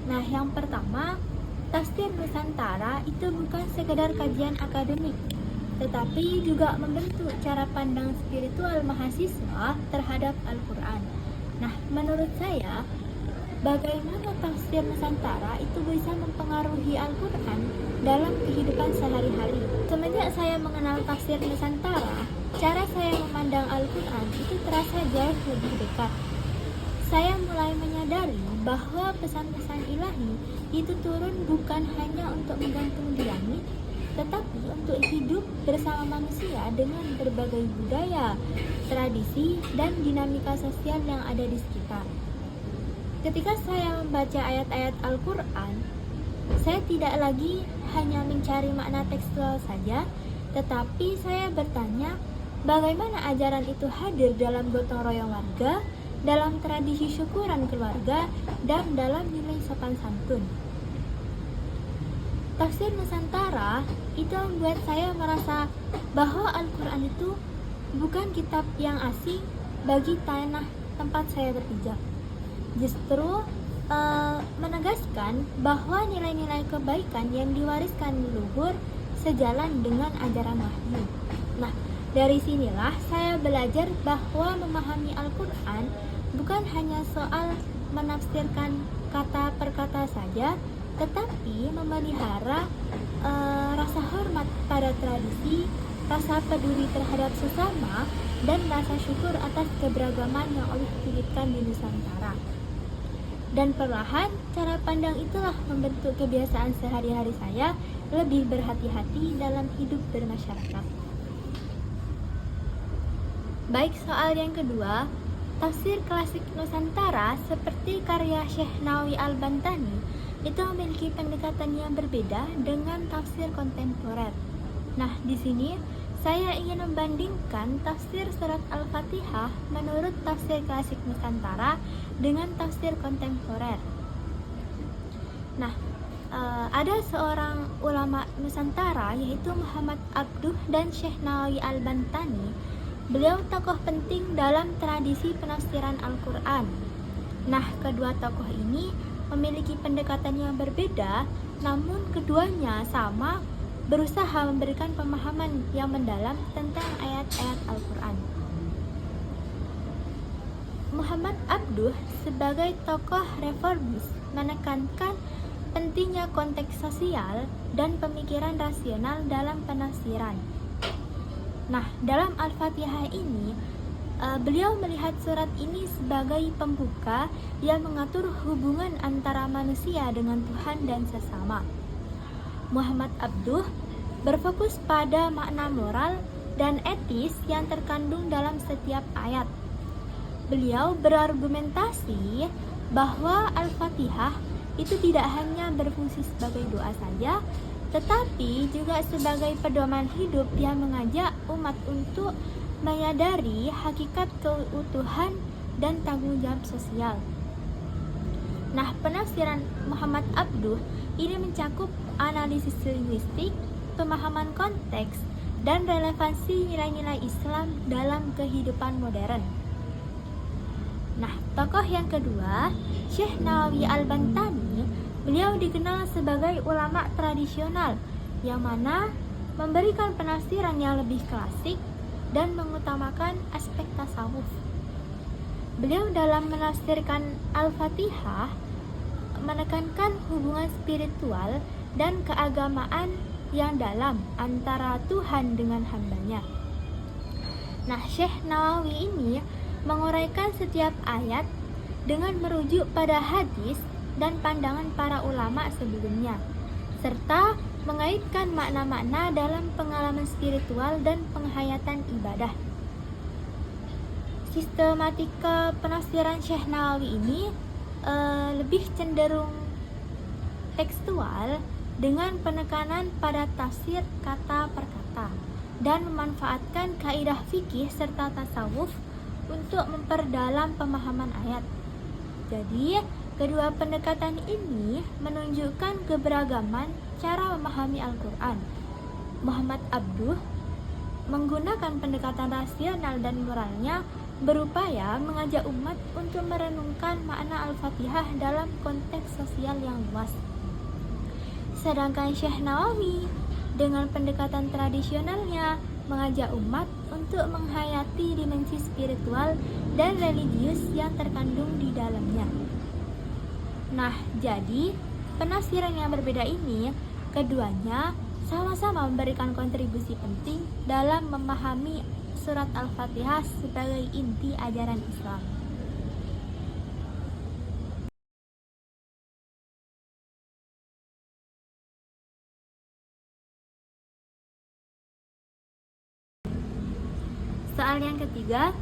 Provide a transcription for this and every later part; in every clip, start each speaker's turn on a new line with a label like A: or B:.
A: Nah, yang pertama, tafsir Nusantara itu bukan sekedar kajian akademik, tetapi juga membentuk cara pandang spiritual mahasiswa terhadap Al-Quran. Nah, menurut saya, bagaimana tafsir Nusantara itu bisa mempengaruhi Al-Quran dalam kehidupan sehari-hari. Semenjak saya mengenal tafsir Nusantara, cara saya memandang Al-Quran itu terasa jauh lebih dekat. Saya mulai menyadari bahwa pesan-pesan ilahi itu turun bukan hanya untuk menggantung di langit, tetapi untuk hidup bersama manusia dengan berbagai budaya, tradisi, dan dinamika sosial yang ada di sekitar. Ketika saya membaca ayat-ayat Al-Quran, saya tidak lagi hanya mencari makna tekstual saja, tetapi saya bertanya, bagaimana ajaran itu hadir dalam gotong royong warga, dalam tradisi syukuran keluarga, dan dalam nilai sopan santun. Tafsir Nusantara itu membuat saya merasa bahwa Al-Quran itu bukan kitab yang asing bagi tanah tempat saya berpijak. Justru menegaskan bahwa nilai-nilai kebaikan yang diwariskan leluhur sejalan dengan ajaran wahyu. Nah, dari sinilah saya belajar bahwa memahami Al-Quran bukan hanya soal menafsirkan kata per kata saja, tetapi memelihara rasa hormat pada tradisi, rasa peduli terhadap sesama, dan rasa syukur atas keberagaman yang Allah titipkan di Nusantara. Dan perlahan, cara pandang itulah membentuk kebiasaan sehari-hari saya lebih berhati-hati dalam hidup bermasyarakat. Baik, soal yang kedua, tafsir klasik Nusantara seperti karya Syekh Nawawi Al-Bantani itu memiliki pendekatan yang berbeda dengan tafsir kontemporer. Nah, di sini saya ingin membandingkan tafsir surat Al-Fatihah menurut tafsir klasik Nusantara dengan tafsir kontemporer. Nah, ada seorang ulama Nusantara yaitu Muhammad Abduh dan Syekh Nawawi Al-Bantani. Beliau tokoh penting dalam tradisi penafsiran Al-Quran. Nah, kedua tokoh ini memiliki pendekatan yang berbeda, namun keduanya sama berusaha memberikan pemahaman yang mendalam tentang ayat-ayat Al-Quran. Muhammad Abduh sebagai tokoh reformis menekankan pentingnya konteks sosial dan pemikiran rasional dalam penafsiran. Nah, dalam Al-Fatihah ini, beliau melihat surat ini sebagai pembuka yang mengatur hubungan antara manusia dengan Tuhan dan sesama. Muhammad Abduh berfokus pada makna moral dan etis yang terkandung dalam setiap ayat. Beliau berargumentasi bahwa Al-Fatihah itu tidak hanya berfungsi sebagai doa saja, tetapi juga sebagai pedoman hidup yang mengajak umat untuk menyadari hakikat keutuhan dan tanggung jawab sosial. Nah, penafsiran Muhammad Abduh ini mencakup analisis linguistik, pemahaman konteks, dan relevansi nilai-nilai Islam dalam kehidupan modern. Nah, tokoh yang kedua, Syekh Nawawi Al-Bantani, beliau dikenal sebagai ulama tradisional yang mana memberikan penafsiran yang lebih klasik dan mengutamakan aspek tasawuf. Beliau dalam menafsirkan Al-Fatihah menekankan hubungan spiritual dan keagamaan yang dalam antara Tuhan dengan hambanya. Nah, Syekh Nawawi ini menguraikan setiap ayat dengan merujuk pada hadis dan pandangan para ulama sebelumnya, serta mengaitkan makna-makna dalam pengalaman spiritual dan penghayatan ibadah. Sistematika penafsiran Syekh Nawawi ini lebih cenderung tekstual dengan penekanan pada tafsir kata per kata dan memanfaatkan kaidah fikih serta tasawuf untuk memperdalam pemahaman ayat. Jadi, kedua pendekatan ini menunjukkan keberagaman cara memahami Al-Quran. Muhammad Abduh menggunakan pendekatan rasional dan moralnya berupaya mengajak umat untuk merenungkan makna Al-Fatihah dalam konteks sosial yang luas. Sedangkan Syekh Nawawi dengan pendekatan tradisionalnya mengajak umat untuk menghayati dimensi spiritual dan religius yang terkandung di dalamnya. Nah, jadi penafsiran yang berbeda ini, keduanya sama-sama memberikan kontribusi penting dalam memahami surat Al-Fatihah sebagai inti ajaran Islam. Soal yang ketiga,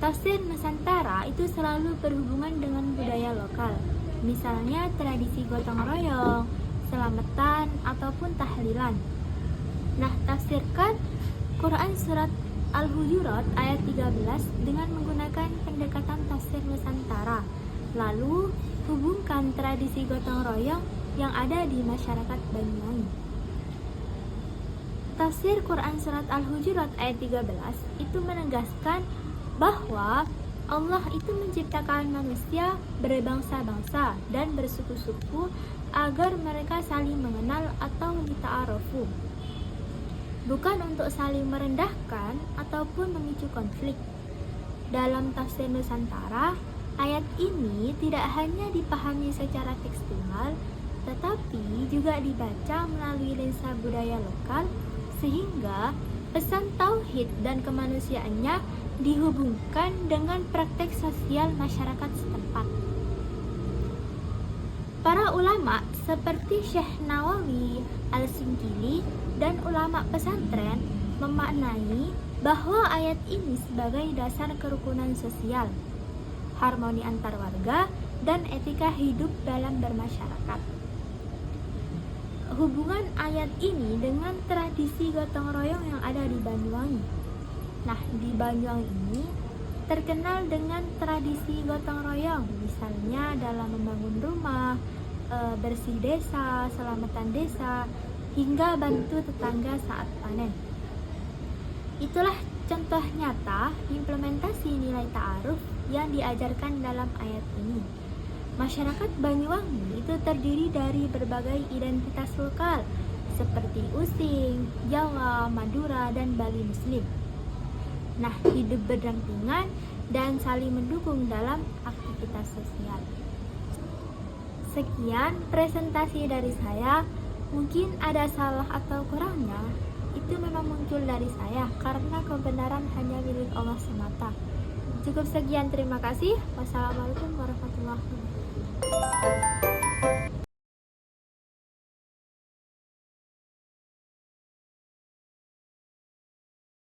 A: tafsir Nusantara itu selalu berhubungan dengan budaya lokal, misalnya tradisi gotong royong, selamatan, ataupun tahlilan. Nah, tafsirkan Quran surat Al-Hujurat ayat 13 dengan menggunakan pendekatan tafsir Nusantara. Lalu, hubungkan tradisi gotong royong yang ada di masyarakat Banyuwangi. Tafsir Quran surat Al-Hujurat ayat 13 itu menegaskan bahwa Allah itu menciptakan manusia berbangsa-bangsa dan bersuku-suku agar mereka saling mengenal atau ta'arufu, bukan untuk saling merendahkan ataupun memicu konflik. Dalam tafsir Nusantara, ayat ini tidak hanya dipahami secara tekstual, tetapi juga dibaca melalui lensa budaya lokal, sehingga pesan tauhid dan kemanusiaannya dihubungkan dengan praktek sosial masyarakat setempat. Para ulama seperti Syekh Nawawi, Al-Singkili, dan ulama pesantren memaknai bahwa ayat ini sebagai dasar kerukunan sosial, harmoni antar warga, dan etika hidup dalam bermasyarakat. Hubungan ayat ini dengan tradisi gotong royong yang ada di Banyuwangi. Nah, di Banyuwangi ini terkenal dengan tradisi gotong royong, misalnya dalam membangun rumah, bersih desa, selamatan desa, hingga bantu tetangga saat panen. Itulah contoh nyata implementasi nilai ta'aruf yang diajarkan dalam ayat ini. Masyarakat Banyuwangi itu terdiri dari berbagai identitas lokal seperti Using, Jawa, Madura, dan Bali Muslim. Nah, hidup berdampingan dan saling mendukung dalam aktivitas sosial. Sekian presentasi dari saya. Mungkin ada salah atau kurangnya, itu memang muncul dari saya karena kebenaran hanya milik Allah semata. Cukup sekian, terima kasih. Wassalamualaikum warahmatullahi wabarakatuh.